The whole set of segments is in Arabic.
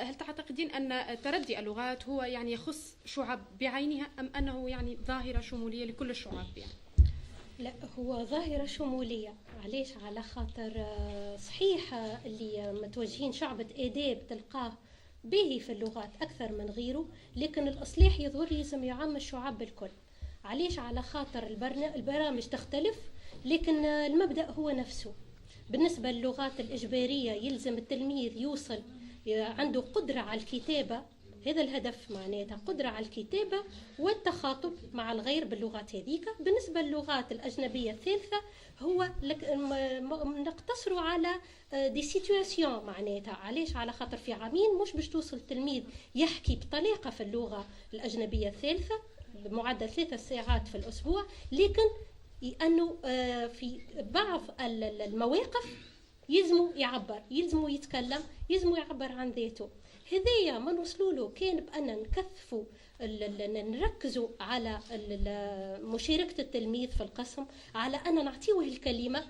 هل تعتقدين أن تردي اللغات هو يعني يخص شعب بعينها أم أنه يعني ظاهرة شمولية لكل الشعوب يعني؟ لا، هو ظاهرة شمولية. علاش؟ على خاطر صحيح اللي متوجهين شعبة آداب تلقاه باهي في اللغات أكثر من غيره، لكن الإصلاح يظهر لازم يعم الشعب الكل. علاش؟ على خاطر البرامج تختلف، لكن المبدأ هو نفسه. بالنسبة للغات الإجبارية يلزم التلميذ يوصل عنده قدرة على الكتابة، هذا الهدف معناتها، قدرة على الكتابة والتخاطب مع الغير باللغات هذيك. بالنسبة للغات الأجنبية الثالثة هو نقتصروا على دي سيتواسيون معناتها. علاش؟ على خاطر في عامين مش باش توصل التلميذ يحكي بطلاقة في اللغة الأجنبية الثالثة بمعدل 3 ساعات في الأسبوع، لكن لأنه في بعض المواقف يلزموا يتكلم، يلزموا يعبر عن ذاته. هذايا ما نوصلوا له كان بأن نكثفوا نركزوا على مشاركة التلميذ في القسم، على أن نعطيه الكلمة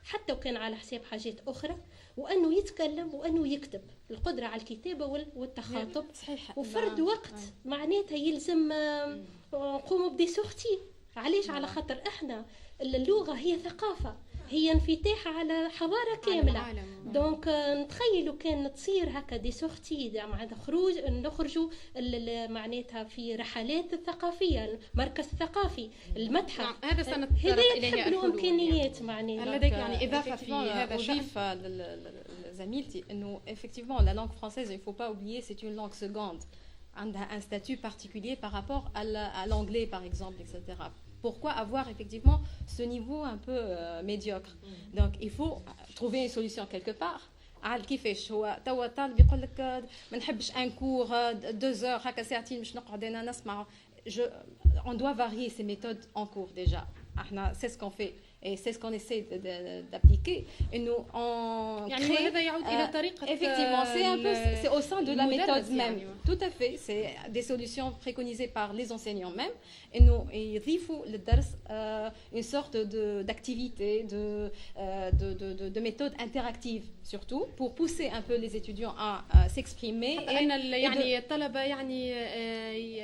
حتى وكان على حساب حاجات أخرى، وأنه يتكلم وأنه يكتب، القدرة على الكتابة والتخاطب. وفرد وقت معناتها يلزم نقوموا بدي سورتي. علاش؟ على خاطر إحنا اللغة هي ثقافة، هي انفتاح على حضارة كاملة. دونك نتخيلوا كان تصير هكا دي سورتي معناتها خروج، نخرجوا معناتها في رحلات الثقافية، المركز الثقافي، المتحف. هذا سنتطرق إليه الإمكانيات معناتها. لديك يعني إضافة في هذا الشأن؟ زميلتي إنه effectivement la langue française, il faut pas oublier, c'est une langue seconde. عندها un statut particulier par rapport à l'anglais par exemple, etc. Pourquoi avoir effectivement ce niveau un peu médiocre? Donc il faut trouver une solution quelque part. كيفاش هو توا طالب يقول لك ما نحبش ان كور 2 heures هكا ساعتين مش نقعد انا نسمع. On doit varier ces méthodes en cours déjà. احنا c'est ce qu'on fait et c'est ce qu'on essaie d'appliquer. Et nous on crée effectivement c'est au sein de la méthode même. Tout à fait, c'est des solutions préconisées par les enseignants même. Et nous يضيفوا للدرس une sorte d'activité, de méthode interactive surtout pour pousser un peu les étudiants à s'exprimer. يعني الطلبة يعني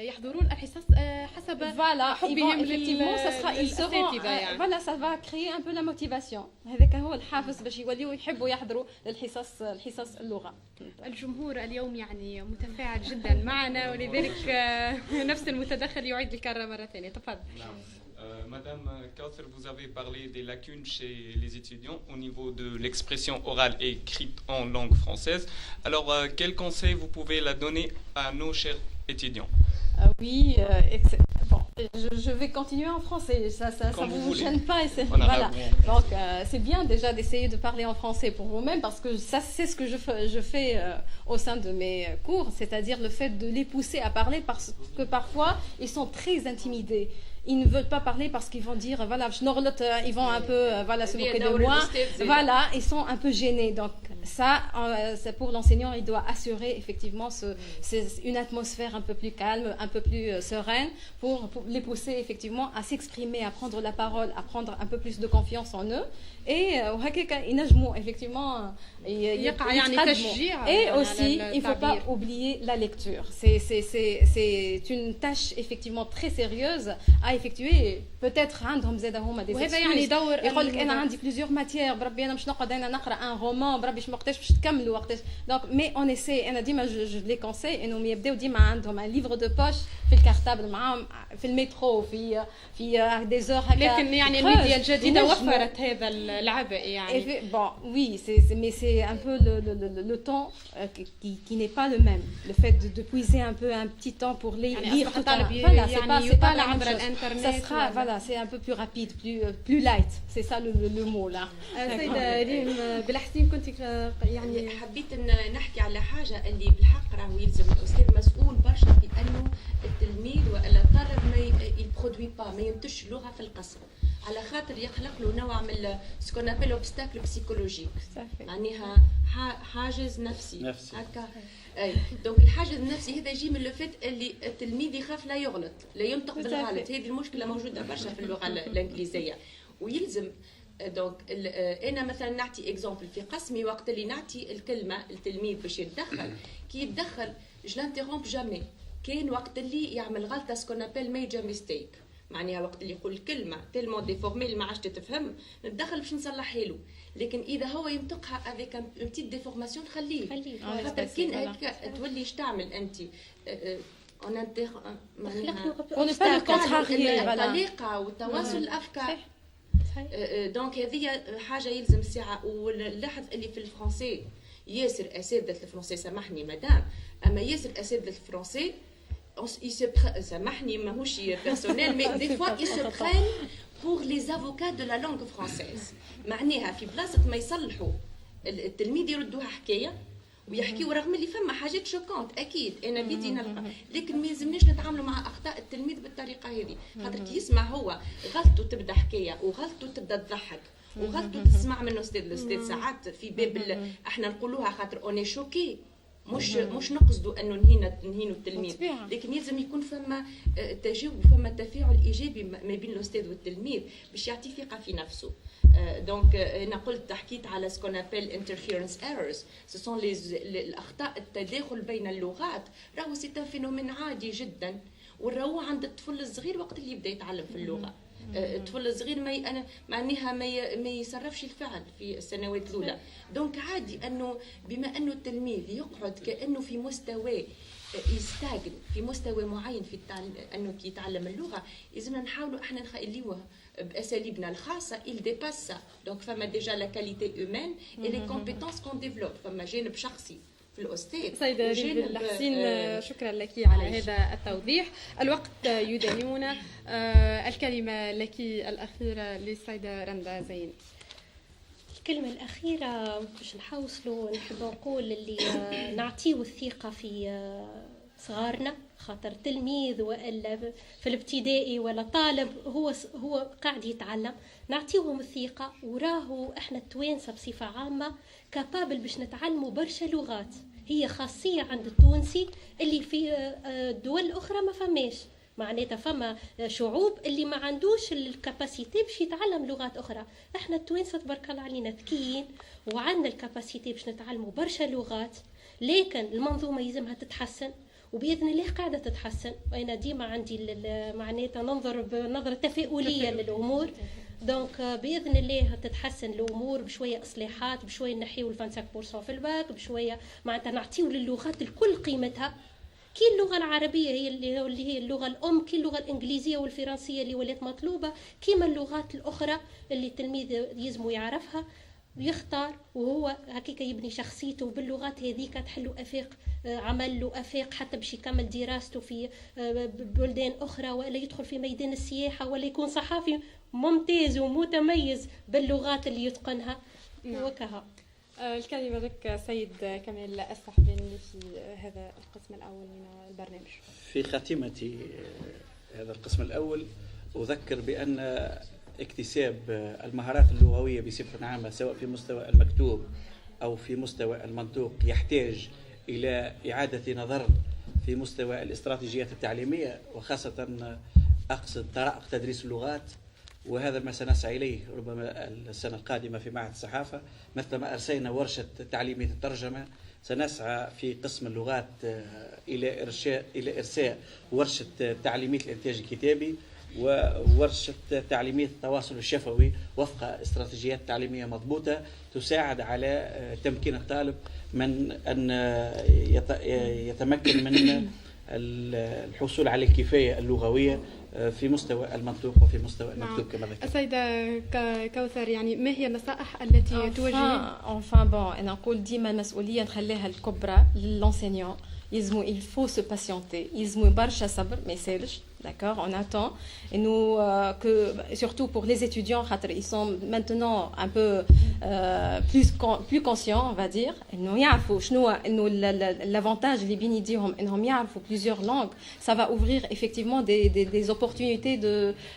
يحضرون الحصص حسب حبهم effectivement ça sera ils seront voilà ça va créer un peu la motivation. هذاك هو الحافز باش يوليوا يحبوا يحضروا الحصص اللغة. الجمهور اليوم يعني متفاعل جدا معنا، ولذلك نفس المتدخل يعيد الكرة مرة ثانية. تفضل. Madame Kauthar, vous avez parlé des lacunes chez les étudiants au niveau de l'expression orale et écrite en langue française. Alors, quel conseil vous pouvez la donner à nos chers étudiants? Oui, bon, je vais continuer en français, ça vous gêne pas. Voilà. Donc, c'est bien déjà d'essayer de parler en français pour vous-même, parce que ça, c'est ce que je fais au sein de mes cours, c'est-à-dire le fait de les pousser à parler, parce que parfois, ils sont très intimidés. Ils ne veulent pas parler parce qu'ils vont dire, voilà, ils vont un peu se moquer de moi. Voilà, ils sont un peu gênés. Donc, ça, c'est pour l'enseignant, il doit assurer effectivement une atmosphère un peu plus calme, un peu plus sereine, pour les pousser effectivement à s'exprimer, à prendre la parole, à prendre un peu plus de confiance en eux. Et effectivement, et aussi, il ne faut pas oublier la lecture. C'est une tâche effectivement très sérieuse à effectuer. Peut-être عندهم زاده هما des excuses. يقول لك انا عندي plusieurs matières، بربي انا مش نقعد انا نقرا un roman، بربي مش وقتاش باش تكملوا وقتاش. Donc mais on essaie، انا ديما je les conseille انهم يبداو ديما عندهم un livre de poche في الكارتابل معاهم في المترو في des heures هكا. لكن يعني الميديا الجديدة وفرت هذا العبء يعني. Bon oui, mais c'est un peu le temps qui n'est pas le même. Le fait de puiser un peu un petit temps pour lire tout à l'heure. Voilà, c'est pas la même chose. Ça sera voilà, c'est un peu plus rapide, plus light. C'est ça le mot là. سيدة ريم بالحسين كنت يعني حبيت ان نحكي على حاجه اللي بالحق راهو يلزم الاستاذ مسؤول برشا في انه التلميذ ولا الطالب ما يبرودوي با، ما ينتجش لغه في القسم، على خاطر يخلق له نوع من سكون ابل اوبستاكل بسيكولوجيك، معناها حاجز نفسي هكا. اي دونك الحاجز النفسي هذا يجي من لو فيت اللي التلميذ يخاف لا يغلط، لا ينطق بالغلط. هذه المشكله موجوده برشا في اللغه الانجليزيه، ويلزم دونك انا مثلا نعطي اكزامبل في قسمي، وقت اللي نعطي الكلمه التلميذ باش يتدخل، كي يتدخل جو لانتيرومب جامي. كاين وقت اللي يعمل غلطه سكون ابل ميجر ميستيك، معناها وقت اللي يقول كلمه تيلمون ديفورمي اللي ما عادش تتفهم، نتدخل باش نصلحها له. لكن اذا هو ينطقها افيك ان بتيت ديفورماسيون خليه، خاطر كي هكا تولي اش تعمل انت الطريقه وتواصل الافكار. دونك هذه حاجه يلزم الساعه. ونلاحظ اللي في الفرنسي ياسر اساتذه الفرنسي، سامحني مدام، اما ياسر اساتذه الفرنسي سامحني ماهوش بيرسونيل، مي دي فوا ils se prennent pour les avocats de la langue française. معناها في بلاصه ما يصلحوا التلميذ يردوها حكايه ويحكيوا، رغم اللي فما حاجات شوكونت اكيد انا بيدي نلقى، لكن ما يلزمنيش نتعاملوا مع اخطاء التلميذ بالطريقه هذه. خاطر كي يسمع هو غلطته تبدا حكايه وغلطته تبدا تضحك وغلطته تسمع منه الاستاذ ساعات في باب احنا نقولوها خاطر اوني شوكي، مش نقصدوا انه نهينوا التلميذ، لكن يلزم يكون فما تجاوب، فما تفاعل ايجابي ما بين الاستاذ والتلميذ باش يعطي ثقه في نفسه. دونك انا قلت حكيت على سكون ابل انترفيرنس ايرورز، سو سون الاخطاء التداخل بين اللغات، راهو سي ان فينومين عادي جدا، وراهو عند الطفل الصغير وقت اللي يبدا يتعلم في اللغه. الطفل الصغير معناها ما يصرفش الفعل في السنوات الاولى. دونك عادي انه بما انه التلميذ يقعد كانه في مستوى يستاجن في مستوى معين في انه كي يتعلم اللغه، لازمنا نحاولوا احنا نخليوه باساليبنا الخاصه il dépasse ça. دونك فما ديجا لا كاليتي هيومان اي لي كومبيتونس كون ديفلوب، فما جانب شخصي في الأستاذ. سيدة ريم الحسين، شكرا لك على هذا التوضيح. الوقت يدانينا، الكلمة لك الأخيرة للسيدة رندا زين. الكلمة الأخيرة باش نحاوصلوا نحب نقول اللي نعطيو الثقة في صغارنا، خاطر تلميذ ولا في الابتدائي ولا طالب هو قاعد يتعلم، نعطيوهم الثقة. وراهو احنا التوانسة بصفة عامة كابابل باش نتعلموا برشا لغات، هي خاصية عند التونسي اللي في الدول الأخرى ما فماش. معناتها فما شعوب اللي ما عندوش الكاباسيتي باش يتعلم لغات أخرى. احنا التوانسة تبارك الله علينا ذكيين وعندنا الكاباسيتي باش نتعلموا برشا لغات، لكن المنظومة يلزمها تتحسن، وبإذن الله قاعدة تتحسن. وأنا ديما عندي معناتها ننظر بنظرة تفاؤلية للأمور. دونك بإذن الله تتحسن الأمور بشوية إصلاحات، بشوية نحيو 25% في الباك، بشوية معناتها نعطيو للغات الكل قيمتها. كي اللغة العربية هي اللي هي اللغة الأم، كي اللغة الإنجليزية والفرنسية اللي ولات مطلوبة، كيما اللغات الأخرى اللي التلميذ يلزمو يعرفها ويختار، وهو هكيك يبني شخصيته باللغات هذيك، تحلو افاق عمل له افاق حتى باش يكمل دراسته في بلدان اخرى، ولا يدخل في ميدان السياحه، ولا يكون صحافي ممتاز ومتميز باللغات اللي يتقنها. وكها الكلمه لك سيد كمال السحباني في هذا القسم الاول من البرنامج. في خاتمة هذا القسم الاول اذكر بان اكتساب المهارات اللغوية بصفة عامة سواء في مستوى المكتوب أو في مستوى المنطوق يحتاج إلى إعادة نظر في مستوى الاستراتيجيات التعليمية، وخاصة أقصد طرائق تدريس اللغات، وهذا ما سنسعى إليه ربما السنة القادمة في معهد الصحافة. مثل ما أرسينا ورشة تعليمية الترجمة، سنسعى في قسم اللغات إلى إرساء ورشة تعليمية الإنتاج الكتابي وورشة تعليمية التواصل الشفوي وفق استراتيجيات تعليمية مضبوطة تساعد على تمكين الطالب من أن يتمكن من الحصول على الكفاية اللغوية في مستوى المنطوق وفي مستوى المكتوب كما ذكرت. السيدة كوثر، يعني ما هي النصائح التي توجهين؟ أنا نقول ديما المسؤولية نخليها الكبرى للانسينيون. Il faut se patienter. يلزمو برشا صبر، ما يسالش. D'accord, on attend. Et nous, surtout pour les étudiants, ils sont maintenant un peu plus conscients, on va dire. Ils يعرفوا شنو إنه l'avantage اللي بين يديهم إنهم يعرفوا plusieurs langues. Ça va ouvrir effectivement des opportunités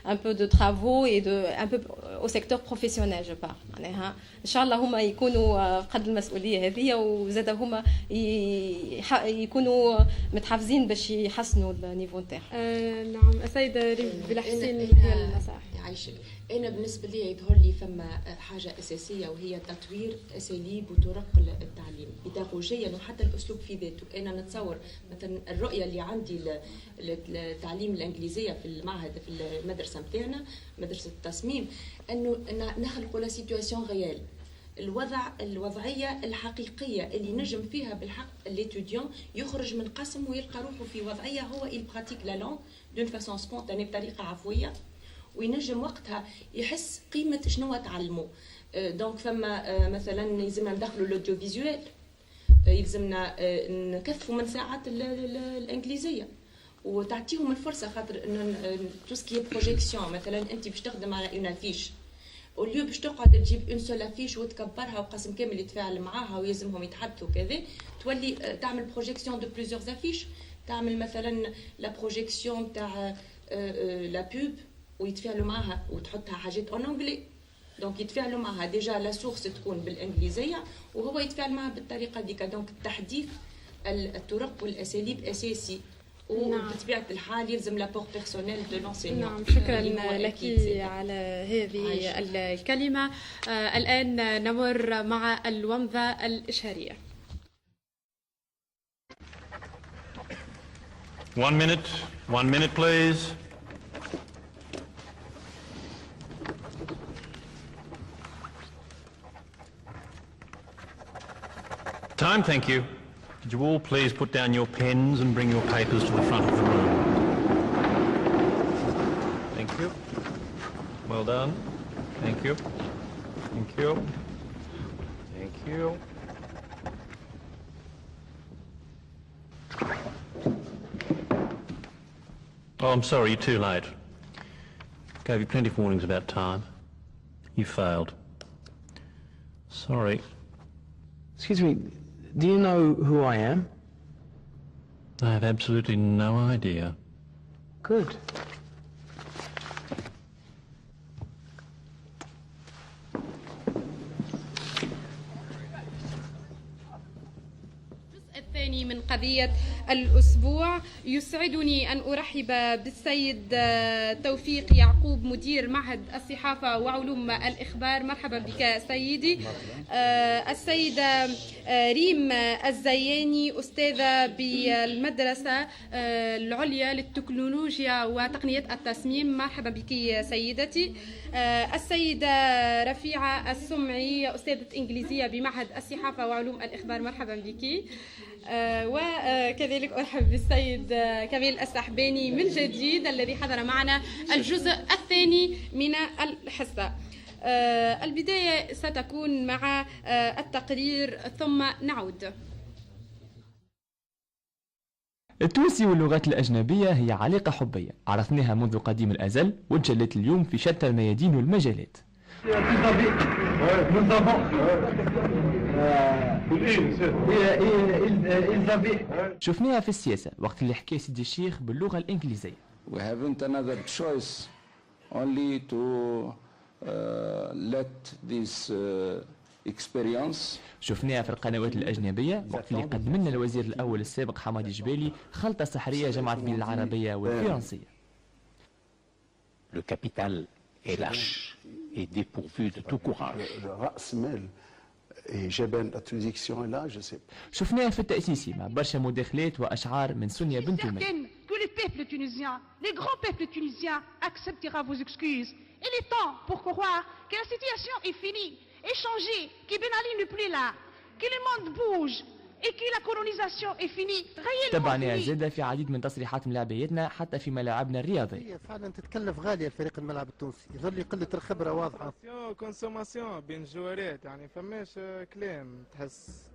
un peu de travaux et un peu au secteur professionnel, je parle. معناها إن شاء الله هما يكونوا قد المسؤولية هذه، وزاد هما يكونوا متحفزين باش يحسنوا النيفو نتاعهم. نعم السيدة ريم بالحسين هي المساح. يعيشك. أنا بالنسبة لي يظهر لي فما حاجة أساسية وهي تطوير أساليب وطرق التعليم بيداغوجيا وحتى الأسلوب في ذاته. أنا نتصور مثلا الرؤية اللي عندي للتعليم الإنجليزية في المعهد في المدرسة متاعنا مدرسة التصميم أنه نخلقوا لا سيتواسيون غيال الوضعية الحقيقية اللي نجم فيها بالحق الليتوديون يخرج من قسم ويلقى روحه في وضعية هو يبراتيك لا لونغ دون فاسون سبونتاني بطريقة عفوية وينجم وقتها يحس قيمة شنو تعلموا. دونك فما مثلا يلزمنا ندخلوا الاوديو فيزوال يلزمنا نكثفوا من ساعات الانجليزيه وتعطيهم الفرصه خاطر ان تو سكي بروجيكسيون مثلا انت باش تخدم على اون افيش واليوم باش تقعد تجيب اون سول افيش وتكبرها وقسم كامل يتفاعل معاها ويلزمهم يتحدثوا كذا تولي تعمل بروجيكسيون دو بليزيور افيش تعمل مثلا لا بروجيكسيون تاع لا بوب ويتفاعلوا معها وتحطها حاجات اون انجلي دونك يتفاعلوا معها ديجا لا سورس تكون بالانجليزيه وهو يتفاعل معها بالطريقه ديك دونك التحديث الطرق والاساليب اساسي وبطبيعه الحال يلزم لابور بيرسونيل دو لونسينيون. نعم شكرا لك على هذه الكلمه. الان نمر مع الومضه الاشهاريه. 1 minute 1 minute please. Time, thank you. Could you all please put down your pens and bring your papers to the front of the room? Thank you. Well done. Thank you. Thank you. Thank you. Oh, I'm sorry, you're too late. Gave you plenty of warnings about time. You failed. Sorry. Excuse me, do you know who I am? I have absolutely no idea. Good. الثاني من قضية الأسبوع يسعدني أن أرحب بالسيد توفيق يعقوب مدير معهد الصحافة وعلوم الإخبار. مرحبا بك سيدي. السيدة ريم الزياني أستاذة بالمدرسة العليا للتكنولوجيا وتقنية التصميم. مرحبا بك سيدتي. السيدة رفيعة السمعي أستاذة إنجليزية بمعهد الصحافة وعلوم الإخبار. مرحبا بك. وكذلك أرحب بالسيد كمال السحباني من جديد الذي حضر معنا الجزء الثاني من الحصة. البداية ستكون مع التقرير ثم نعود. التونسي واللغات الأجنبية هي علاقة حبية عرفناها منذ قديم الأزل وانجلت اليوم في شتى الميادين والمجالات. شفناها في السياسة وقت اللي حكى سيدي الشيخ باللغة الإنجليزية. We haven't another choice only to let this experience. شفناها في القنوات الأجنبية وقت اللي قدم لنا الوزير الأول السابق حمادي جبالي خلطة سحرية جمعت بين العربية والفرنسية. Le capital est lâche et dépourvu de tout courage. رأس مال جبان la traduction là je sais. شفناها في التأسيسي مع برشا مداخلات وأشعار من سونيا بنت أمية. Que les peuples tunisiens, les grands peuples tunisiens acceptera vos excuses. Il est temps pour croire que la situation est finie, est changée, que Ben Ali n'est plus là, que le monde bouge et que la colonisation est finie. تبعناها زادة في عديد من تصريحات ملاعبيتنا حتى في ملاعبنا الرياضية. فعلا تتكلف غالية فريق الملعب التونسي، يظل قلة الخبرة واضحة. كونسوماسيون بين الجوارات يعني فماش كلام تحس.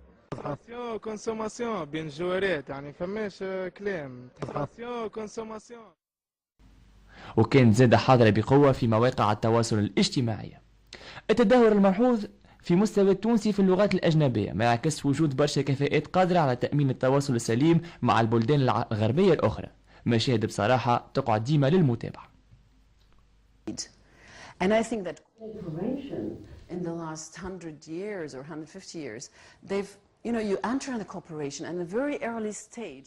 كونسوماسيون بين الجوارات يعني فماش كلام تحس. كونسوماسيون. وكانت زادة حاضرة بقوة في مواقع التواصل الاجتماعي. التدهور الملحوظ في مستوى التونسي في اللغات الأجنبية ما يعكس وجود برشا كفاءات قادرة على تأمين التواصل السليم مع البلدان الغربية الأخرى. مشاهد بصراحة تقعد ديما للمتابعة. And I think that cooperation in the last 100 years or 150 years, they've, you know, you enter in a cooperation at a very early stage.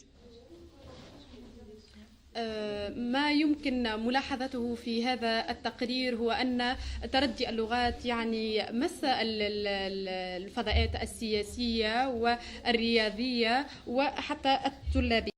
ما يمكن ملاحظته في هذا التقرير هو أن تردي اللغات يعني مس الفضاءات السياسية والرياضية وحتى الطلابية.